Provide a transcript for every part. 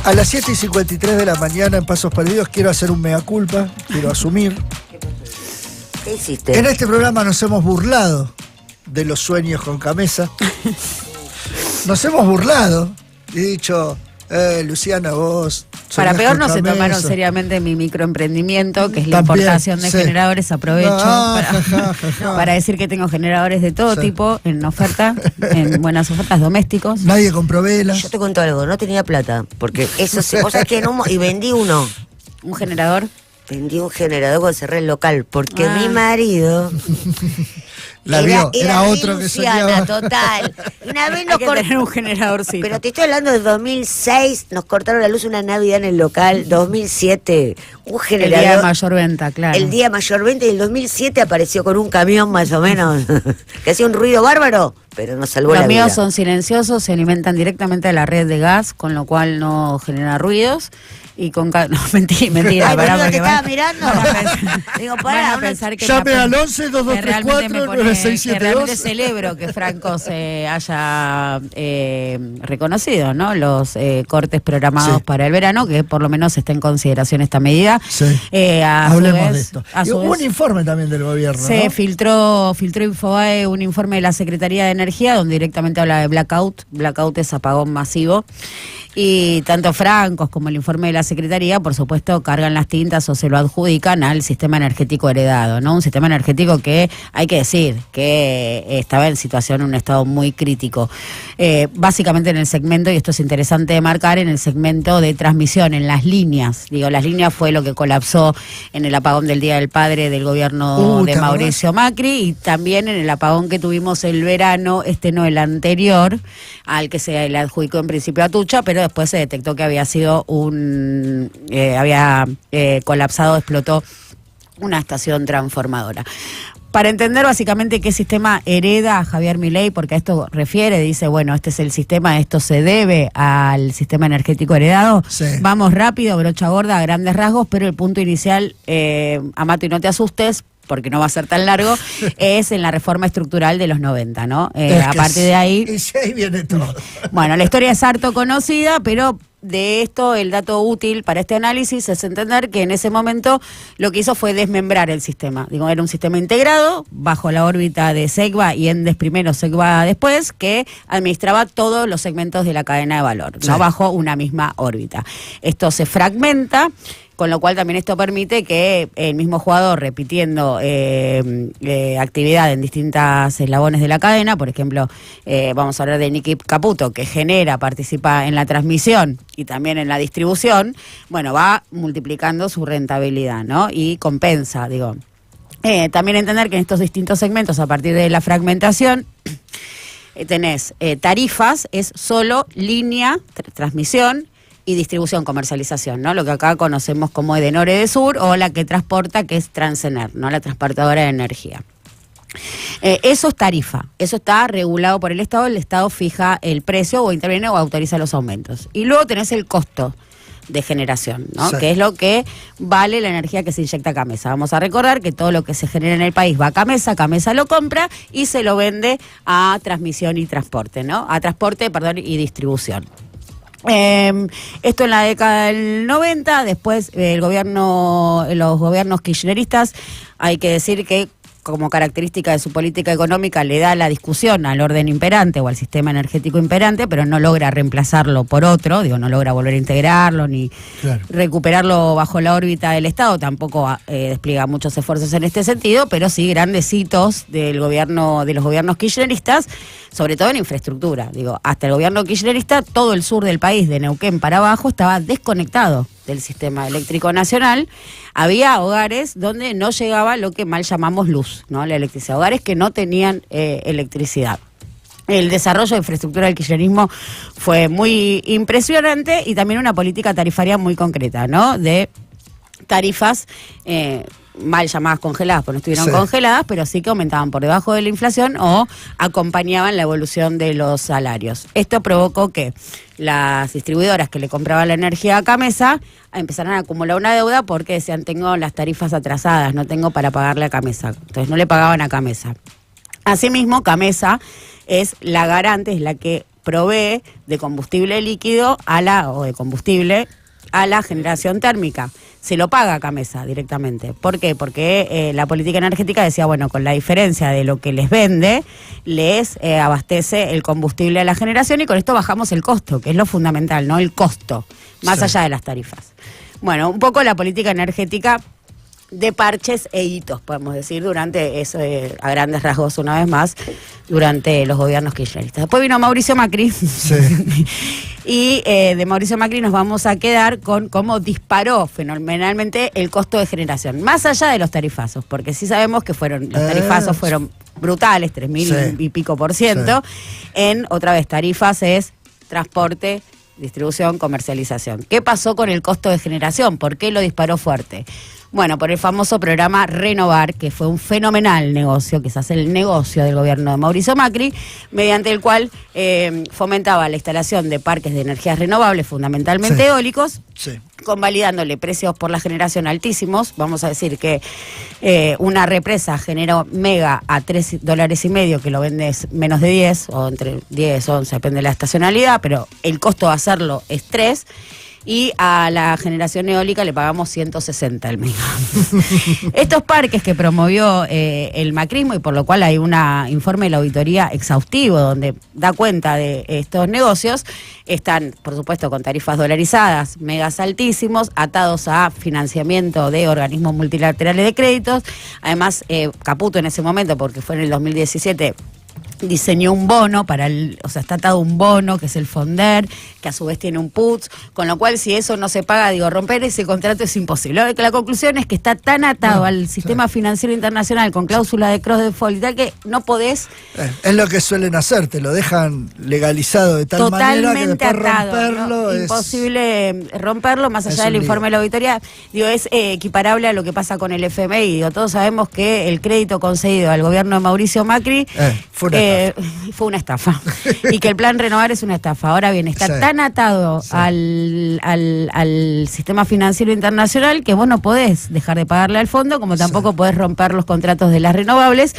A las 7:53 de la mañana en Pasos Perdidos quiero hacer un mea culpa, quiero asumir. ¿Qué hiciste? En este programa nos hemos burlado de los sueños con Camesa. Nos hemos burlado y dicho, Luciana, vos... Para peor no se Camesa. tomaron seriamente mi microemprendimiento, que es la También, importación de sí. generadores. Aprovecho No, para decir que tengo generadores de todo Sí. tipo en oferta, en buenas ofertas domésticos. Nadie compró velas. Yo te cuento algo, no tenía plata, porque eso se... Vos sabés que y vendí uno. Un generador. Vendí un generador cuando cerré el local, porque Ah. mi marido... La vio, era otro que Luciana, soñaba. total. Y una vez Hay nos que cortó... tener un generadorcito. Pero te estoy hablando de 2006, nos cortaron la luz una Navidad en el local, 2007, un el generador... día de mayor venta, claro. El día mayor venta, y el 2007 apareció con un camión más o menos, que hacía un ruido bárbaro, pero nos salvó Los la míos vida. son silenciosos, se alimentan directamente de la red de gas, con lo cual no genera ruidos. Y con... No, mentira. Ay, pará, boludo, te porque estaba mirando. Digo, van pará, a una- pensar que Llame capaz- al 11 que realmente me 2234 pone- que realmente 9672. celebro que Franco se haya reconocido, ¿no? Los cortes programados Sí. para el verano, que por lo menos está en consideración esta medida. Sí. A su Hablemos vez- de esto. a Y su hubo vez- un informe también del gobierno, se ¿no? filtró Infobae un informe de la Secretaría de Energía donde directamente habla de blackout. Blackout es apagón masivo. Y tanto Francos como el informe de la Secretaría, por supuesto, cargan las tintas o se lo adjudican al sistema energético heredado, ¿no? Un sistema energético que, hay que decir, que estaba en situación, en un estado muy crítico. Básicamente en el segmento, y esto es interesante de marcar, en el segmento de transmisión, en las líneas. Digo, las líneas fue lo que colapsó en el apagón del Día del Padre del gobierno ¿te de acordás? Mauricio Macri, y también en el apagón que tuvimos el verano, no el anterior, al que se le adjudicó en principio a Tucha, pero después se detectó que había sido colapsado, explotó una estación transformadora. Para entender básicamente qué sistema hereda Javier Milei, porque a esto refiere, dice, bueno, este es el sistema, esto se debe al sistema energético heredado. Sí. Vamos rápido, brocha gorda, a grandes rasgos, pero el punto inicial, Amato, y no te asustes, porque no va a ser tan largo, es en la reforma estructural de los 90, ¿no? Es A que partir de ahí... Y sí, ahí viene todo. Bueno, la historia es harto conocida, pero de esto el dato útil para este análisis es entender que en ese momento lo que hizo fue desmembrar el sistema. Digo, era un sistema integrado bajo la órbita de SEGVA y Endes primero, SEGVA después, que administraba todos los segmentos de la cadena de valor, Sí. no bajo una misma órbita. Esto se fragmenta, con lo cual también esto permite que el mismo jugador, repitiendo actividad en distintas eslabones de la cadena, por ejemplo, vamos a hablar de Nicky Caputo, que participa en la transmisión y también en la distribución, bueno, va multiplicando su rentabilidad, ¿no? Y compensa, digo. También entender que en estos distintos segmentos, a partir de la fragmentación, tenés tarifas, es solo línea, transmisión, y distribución, comercialización, ¿no? Lo que acá conocemos como Edenor Edesur, o la que transporta, que es Transener, ¿no? La transportadora de energía. Eso es tarifa, eso está regulado por el Estado fija el precio o interviene o autoriza los aumentos. Y luego tenés el costo de generación, ¿no? Sí. Que es lo que vale la energía que se inyecta a Camesa. Vamos a recordar que todo lo que se genera en el país va a Camesa lo compra y se lo vende a transmisión y transporte, ¿no? A transporte, perdón, y distribución. Esto en la década del 90, después los gobiernos kirchneristas, hay que decir que como característica de su política económica le da la discusión al orden imperante o al sistema energético imperante, pero no logra reemplazarlo por otro, no logra volver a integrarlo ni recuperarlo bajo la órbita del Estado, tampoco despliega muchos esfuerzos en este sentido, pero sí grandes hitos de los gobiernos kirchneristas, sobre todo en infraestructura. Hasta el gobierno kirchnerista, todo el sur del país, de Neuquén para abajo, estaba desconectado del sistema eléctrico nacional. Había hogares donde no llegaba lo que mal llamamos luz, ¿no? La electricidad. Hogares que no tenían electricidad. El desarrollo de infraestructura del kirchnerismo fue muy impresionante y también una política tarifaria muy concreta, ¿no? De tarifas mal llamadas congeladas, porque no estuvieron congeladas, pero sí que aumentaban por debajo de la inflación o acompañaban la evolución de los salarios. Esto provocó que las distribuidoras que le compraban la energía a Camesa empezaron a acumular una deuda porque decían, tengo las tarifas atrasadas, no tengo para pagarle a Camesa. Entonces no le pagaban a Camesa. Asimismo, Camesa es la garante, es la que provee de combustible líquido o de combustible a la generación térmica. Se lo paga Camesa directamente. ¿Por qué? Porque la política energética decía, bueno, con la diferencia de lo que les vende, les abastece el combustible a la generación y con esto bajamos el costo, que es lo fundamental, ¿no? El costo, más allá de las tarifas. Bueno, un poco la política energética de parches e hitos, podemos decir, durante eso, a grandes rasgos, una vez más, durante los gobiernos kirchneristas. Después vino Mauricio Macri. Sí. Y de Mauricio Macri nos vamos a quedar con cómo disparó fenomenalmente el costo de generación, más allá de los tarifazos, porque sí sabemos que los tarifazos fueron brutales, 3.000 y pico %. En, otra vez, tarifas es transporte, distribución, comercialización. ¿Qué pasó con el costo de generación? ¿Por qué lo disparó fuerte? Bueno, por el famoso programa Renovar, que fue un fenomenal negocio, quizás el negocio del gobierno de Mauricio Macri, mediante el cual fomentaba la instalación de parques de energías renovables, fundamentalmente eólicos, convalidándole precios por la generación altísimos. Vamos a decir que una represa generó mega a $3.50, que lo vendes menos de 10, o entre 10 o 11, depende de la estacionalidad, pero el costo de hacerlo es 3. Y a la generación eólica le pagamos 160 el mega. Estos parques que promovió el macrismo, y por lo cual hay un informe de la auditoría exhaustivo donde da cuenta de estos negocios, están, por supuesto, con tarifas dolarizadas, megas altísimos, atados a financiamiento de organismos multilaterales de créditos. Además, Caputo en ese momento, porque fue en el 2017, diseñó un bono está atado un bono que es el Fonder, que a su vez tiene un PUTS, con lo cual si eso no se paga, romper ese contrato es imposible. La conclusión es que está tan atado al sistema financiero internacional con cláusula de cross default y tal que no podés. Es lo que suelen hacer, te lo dejan legalizado de tal manera que después atado, romperlo, ¿no? es imposible romperlo, más allá del informe de la auditoría. Es equiparable a lo que pasa con el FMI. Todos sabemos que el crédito concedido al gobierno de Mauricio Macri fue una estafa. Y que el plan Renovar es una estafa. Ahora bien, está tan atado al sistema financiero internacional que vos no podés dejar de pagarle al fondo, como tampoco podés romper los contratos de las renovables,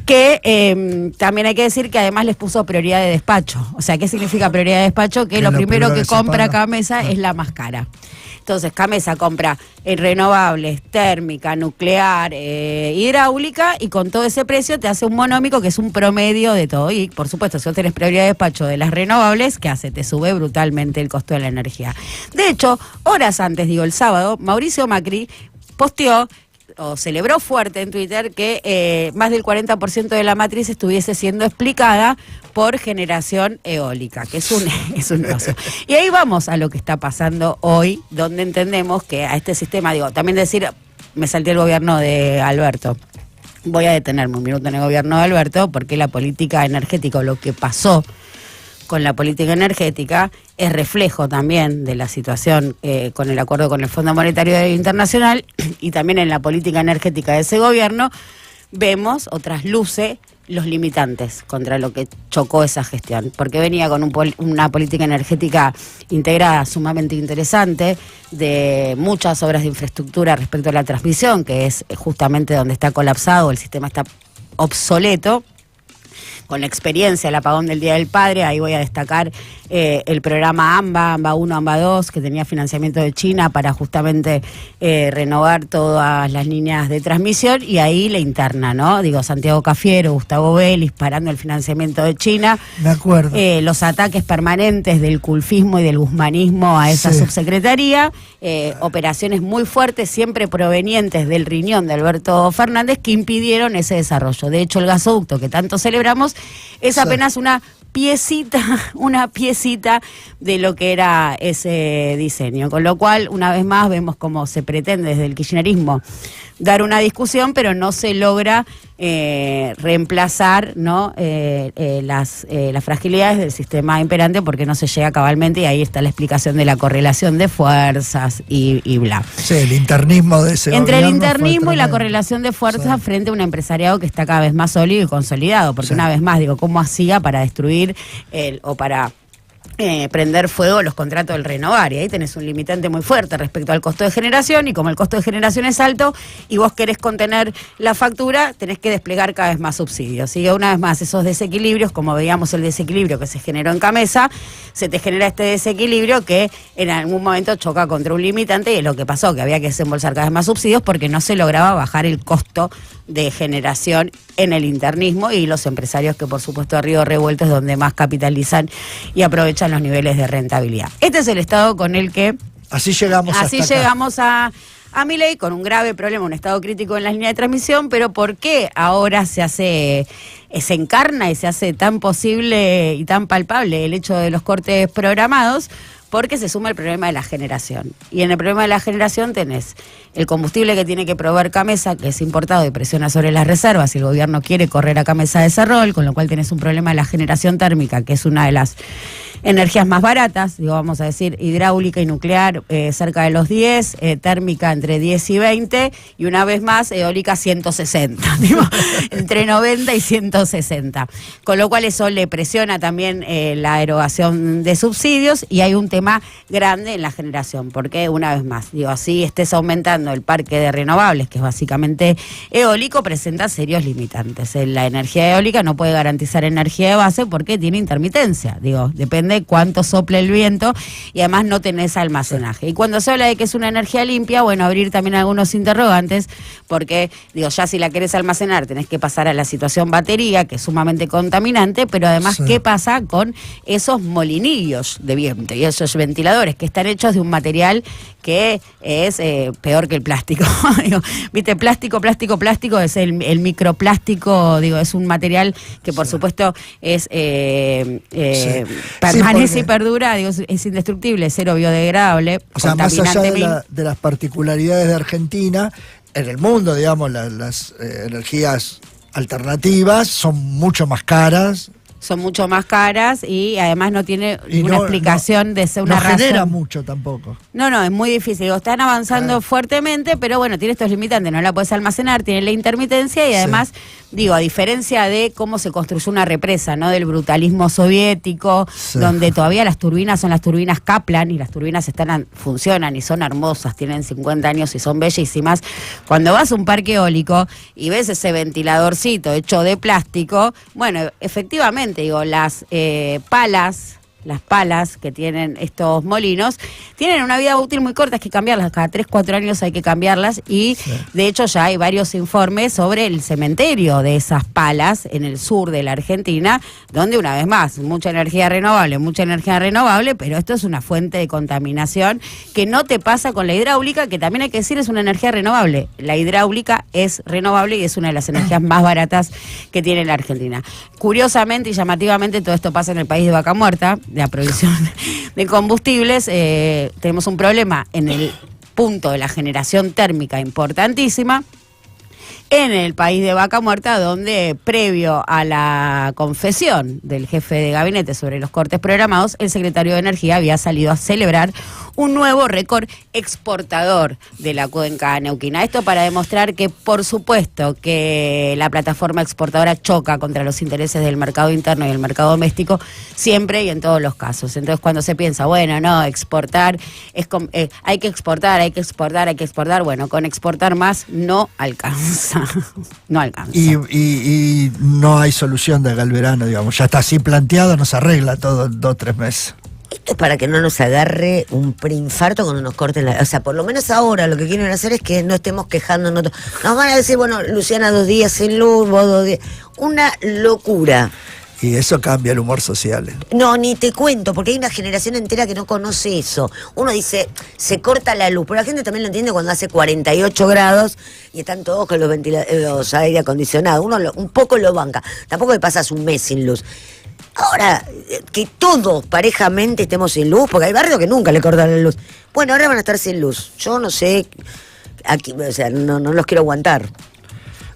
que también hay que decir que además les puso prioridad de despacho. O sea, ¿qué significa prioridad de despacho? Que lo primero que compra Camesa es la más cara. Entonces, Camesa compra renovables, térmica, nuclear, hidráulica, y con todo ese precio te hace un monómico que es un promedio de todo. Y, por supuesto, si vos tenés prioridad de despacho de las renovables, ¿qué hace? Te sube brutalmente el costo de la energía. De hecho, horas antes, el sábado, Mauricio Macri posteó o celebró fuerte en Twitter que más del 40% de la matriz estuviese siendo explicada por generación eólica, que es un negocio. Y ahí vamos a lo que está pasando hoy, donde entendemos que a este sistema, también decir, me salté el gobierno de Alberto. Voy a detenerme un minuto en el gobierno de Alberto, porque la política energética, o lo que pasó con la política energética, es reflejo también de la situación con el acuerdo con el Fondo Monetario Internacional, y también en la política energética de ese gobierno vemos o trasluce los limitantes contra lo que chocó esa gestión, porque venía con una política energética integrada sumamente interesante, de muchas obras de infraestructura respecto a la transmisión, que es justamente donde está colapsado, el sistema está obsoleto. Con la experiencia, el apagón del Día del Padre, ahí voy a destacar el programa AMBA 1, AMBA 2, que tenía financiamiento de China para justamente renovar todas las líneas de transmisión, y ahí la interna, ¿no? Santiago Cafiero, Gustavo Vélez, parando el financiamiento de China. Me acuerdo. Los ataques permanentes del culfismo y del guzmanismo a esa subsecretaría, operaciones muy fuertes, siempre provenientes del riñón de Alberto Fernández, que impidieron ese desarrollo. De hecho, el gasoducto que tanto celebramos es apenas una piecita de lo que era ese diseño. Con lo cual, una vez más, vemos cómo se pretende desde el kirchnerismo dar una discusión, pero no se logra reemplazar, ¿no? las fragilidades del sistema imperante, porque no se llega cabalmente, y ahí está la explicación de la correlación de fuerzas y bla. Sí, el internismo de ese Entre el gobierno internismo y la correlación de fuerzas frente a un empresariado que está cada vez más sólido y consolidado, porque una vez más, ¿cómo hacía para destruir o para prender fuego los contratos del renovar, y ahí tenés un limitante muy fuerte respecto al costo de generación, y como el costo de generación es alto y vos querés contener la factura, tenés que desplegar cada vez más subsidios. Y una vez más, esos desequilibrios, como veíamos el desequilibrio que se generó en Camesa, se te genera este desequilibrio que en algún momento choca contra un limitante, y es lo que pasó, que había que desembolsar cada vez más subsidios porque no se lograba bajar el costo de generación en el internismo, y los empresarios que por supuesto a río revuelto es donde más capitalizan y aprovechan los niveles de rentabilidad. Este es el estado con el que Así llegamos a Milei, con un grave problema, un estado crítico en la línea de transmisión. Pero ¿por qué ahora se encarna y se hace tan posible y tan palpable el hecho de los cortes programados? Porque se suma el problema de la generación. Y en el problema de la generación tenés el combustible que tiene que proveer Camesa, que es importado y presiona sobre las reservas, y el gobierno quiere correr a Camesa de ese rol, con lo cual tenés un problema de la generación térmica, que es una de las energías más baratas, vamos a decir, hidráulica y nuclear cerca de los 10, térmica entre 10 y 20, y una vez más eólica 160, entre 90 y 160. Con lo cual eso le presiona también la erogación de subsidios, y hay un tema grande en la generación, porque una vez más, así estés aumentando el parque de renovables, que es básicamente eólico, presenta serios limitantes. La energía eólica no puede garantizar energía de base porque tiene intermitencia, depende cuánto sople el viento, y además no tenés almacenaje. Y cuando se habla de que es una energía limpia, bueno, abrir también algunos interrogantes, porque, ya si la querés almacenar, tenés que pasar a la situación batería, que es sumamente contaminante, pero además, ¿qué pasa con esos molinillos de viento y esos ventiladores que están hechos de un material que es peor que el plástico? ¿Viste? Plástico es el microplástico, es un material que por supuesto es permanece y perdura, es indestructible, cero biodegradable. O sea, más allá de las particularidades de Argentina, en el mundo, las energías alternativas son mucho más caras. Son mucho más caras, y además no tiene una explicación de ser una razón. No genera mucho tampoco. No, es muy difícil. Están avanzando fuertemente, pero bueno, tiene estos limitantes. No la puedes almacenar, tiene la intermitencia, y además, a diferencia de cómo se construyó una represa, ¿no? Del brutalismo soviético, donde todavía las turbinas son las turbinas Kaplan, y las turbinas funcionan y son hermosas, tienen 50 años y son bellísimas. Cuando vas a un parque eólico y ves ese ventiladorcito hecho de plástico, bueno, efectivamente, las palas que tienen estos molinos tienen una vida útil muy corta, hay que cambiarlas, cada 3-4 años hay que cambiarlas, y de hecho ya hay varios informes sobre el cementerio de esas palas en el sur de la Argentina, donde una vez más, mucha energía renovable, pero esto es una fuente de contaminación que no te pasa con la hidráulica, que también hay que decir es una energía renovable. La hidráulica es renovable y es una de las energías más baratas que tiene la Argentina. Curiosamente y llamativamente, todo esto pasa en el país de Vaca Muerta, de la provisión de combustibles. Tenemos un problema en el punto de la generación térmica importantísima en el país de Vaca Muerta, donde previo a la confesión del jefe de gabinete sobre los cortes programados, el secretario de Energía había salido a celebrar un nuevo récord exportador de la cuenca neuquina. Esto para demostrar que, por supuesto, que la plataforma exportadora choca contra los intereses del mercado interno y el mercado doméstico, siempre y en todos los casos. Entonces, cuando se piensa, exportar, hay que exportar, bueno, con exportar más no alcanza. No alcanza. Y no hay solución de acá al verano, ya está así planteado, no se arregla todo en 2-3 meses. Esto es para que no nos agarre un preinfarto cuando nos corten la... O sea, por lo menos ahora lo que quieren hacer es que no estemos quejándonos. Nos van a decir, Luciana, 2 días sin luz, vos 2 días... Una locura. Y eso cambia el humor social. No, ni te cuento, porque hay una generación entera que no conoce eso. Uno dice, se corta la luz, pero la gente también lo entiende cuando hace 48 grados y están todos con los aire acondicionados. Uno un poco lo banca. Tampoco le pasas un mes sin luz. Ahora, que todos parejamente estemos sin luz, porque hay barrios que nunca le cortan la luz. Bueno, ahora van a estar sin luz. Yo no sé, aquí, no los quiero aguantar.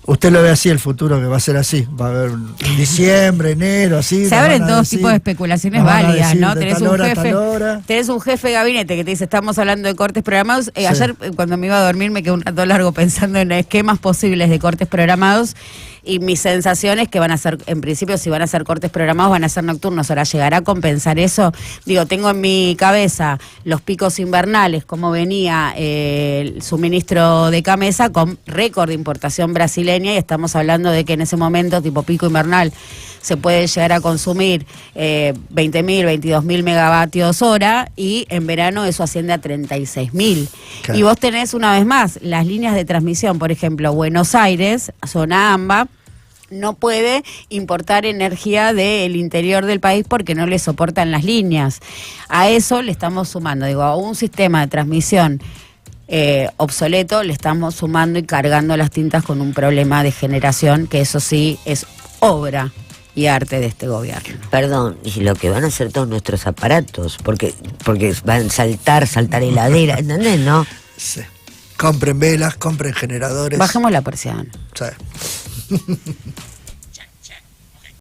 ¿Usted lo ve así el futuro, que va a ser así? Va a haber diciembre, enero, así. Se abren todos tipos de especulaciones válidas, ¿no? Tenés un jefe de gabinete que te dice, estamos hablando de cortes programados. Ayer, cuando me iba a dormir, me quedé un rato largo pensando en esquemas posibles de cortes programados. Y mi sensación es que van a ser, en principio, si van a ser cortes programados, van a ser nocturnos. Ahora, ¿llegará a compensar eso? Digo, tengo en mi cabeza los picos invernales, cómo venía el suministro de Camesa con récord de importación brasileña, y estamos hablando de que en ese momento, tipo pico invernal, se puede llegar a consumir 20.000, 22.000 megavatios hora, y en verano eso asciende a 36.000. Claro. Y vos tenés, una vez más, las líneas de transmisión, por ejemplo, Buenos Aires, zona AMBA, no puede importar energía del interior del país porque no le soportan las líneas. A eso le estamos sumando, digo, a un sistema de transmisión obsoleto, le estamos sumando y cargando las tintas con un problema de generación, que eso sí es obra y arte de este gobierno. Perdón, y lo que van a hacer todos nuestros aparatos, porque van a saltar heladera, ¿entendés, no? Sí. Compren velas, compren generadores. Bajemos la persiana. Sí.